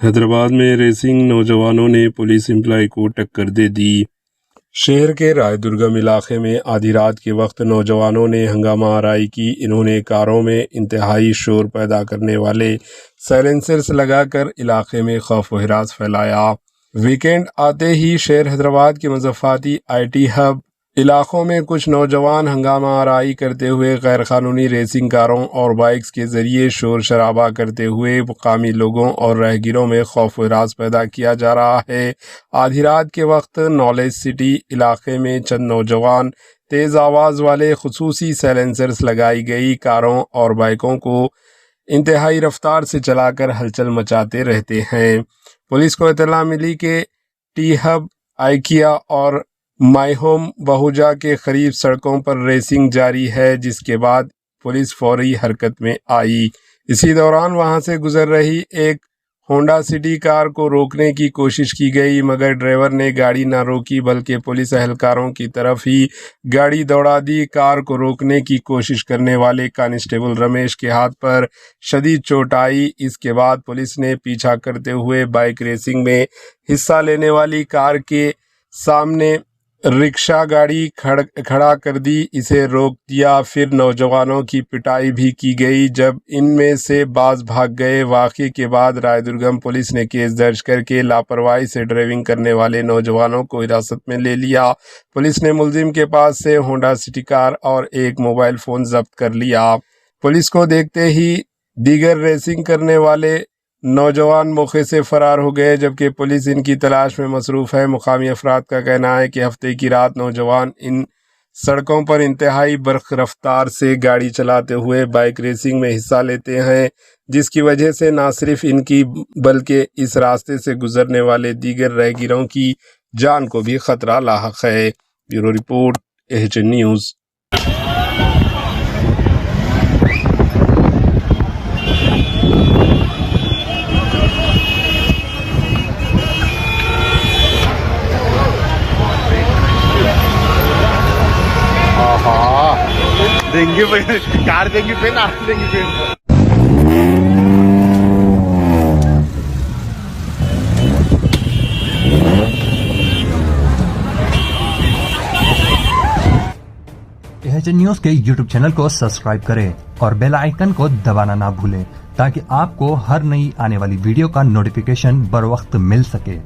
حیدرآباد میں ریسنگ نوجوانوں نے پولیس امپلائی کو ٹکر دے دی۔ شہر کے رائے درگم علاقے میں آدھی رات کے وقت نوجوانوں نے ہنگامہ آرائی کی۔ انہوں نے کاروں میں انتہائی شور پیدا کرنے والے سائلنسرز لگا کر علاقے میں خوف و ہراس پھیلایا۔ ویکینڈ آتے ہی شہر حیدرآباد کے مضافاتی آئی ٹی ہب علاقوں میں کچھ نوجوان ہنگامہ آرائی کرتے ہوئے غیر قانونی ریسنگ کاروں اور بائکس کے ذریعے شور شرابہ کرتے ہوئے مقامی لوگوں اور راہگیروں میں خوف و ہراس پیدا کیا جا رہا ہے۔ آدھی رات کے وقت نالج سٹی علاقے میں چند نوجوان تیز آواز والے خصوصی سائلنسرز لگائی گئی کاروں اور بائکوں کو انتہائی رفتار سے چلا کر ہلچل مچاتے رہتے ہیں۔ پولیس کو اطلاع ملی کہ ٹی ہب، آئیکیا اور مائی ہوم بہوجا کے قریب سڑکوں پر ریسنگ جاری ہے، جس کے بعد پولیس فوری حرکت میں آئی۔ اسی دوران وہاں سے گزر رہی ایک ہونڈا سٹی کار کو روکنے کی کوشش کی گئی، مگر ڈرائیور نے گاڑی نہ روکی بلکہ پولیس اہلکاروں کی طرف ہی گاڑی دوڑا دی۔ کار کو روکنے کی کوشش کرنے والے کانسٹیبل رمیش کے ہاتھ پر شدید چوٹ آئی۔ اس کے بعد پولیس نے پیچھا کرتے ہوئے بائک ریسنگ میں حصہ لینے والی کار کے سامنے رکشہ گاڑی کھڑا کر دی، اسے روک دیا۔ پھر نوجوانوں کی پٹائی بھی کی گئی جب ان میں سے بعض بھاگ گئے۔ واقعے کے بعد رائے درگم پولیس نے کیس درج کر کے لاپرواہی سے ڈرائیونگ کرنے والے نوجوانوں کو حراست میں لے لیا۔ پولیس نے ملزم کے پاس سے ہونڈا سٹی کار اور ایک موبائل فون ضبط کر لیا۔ پولیس کو دیکھتے ہی دیگر ریسنگ کرنے والے نوجوان موقع سے فرار ہو گئے، جبکہ پولیس ان کی تلاش میں مصروف ہے۔ مقامی افراد کا کہنا ہے کہ ہفتے کی رات نوجوان ان سڑکوں پر انتہائی برق رفتار سے گاڑی چلاتے ہوئے بائک ریسنگ میں حصہ لیتے ہیں، جس کی وجہ سے نہ صرف ان کی بلکہ اس راستے سے گزرنے والے دیگر راہگیروں کی جان کو بھی خطرہ لاحق ہے۔ Bureau report, AHN news. دیں گے کار دیں گے پھر آپ دیں گے پھر AHN نیوز کے یوٹیوب چینل کو سبسکرائب کریں اور بیل آئیکن کو دبانا نہ بھولیں تاکہ آپ کو ہر نئی آنے والی ویڈیو کا نوٹیفیکیشن بر وقت مل سکے۔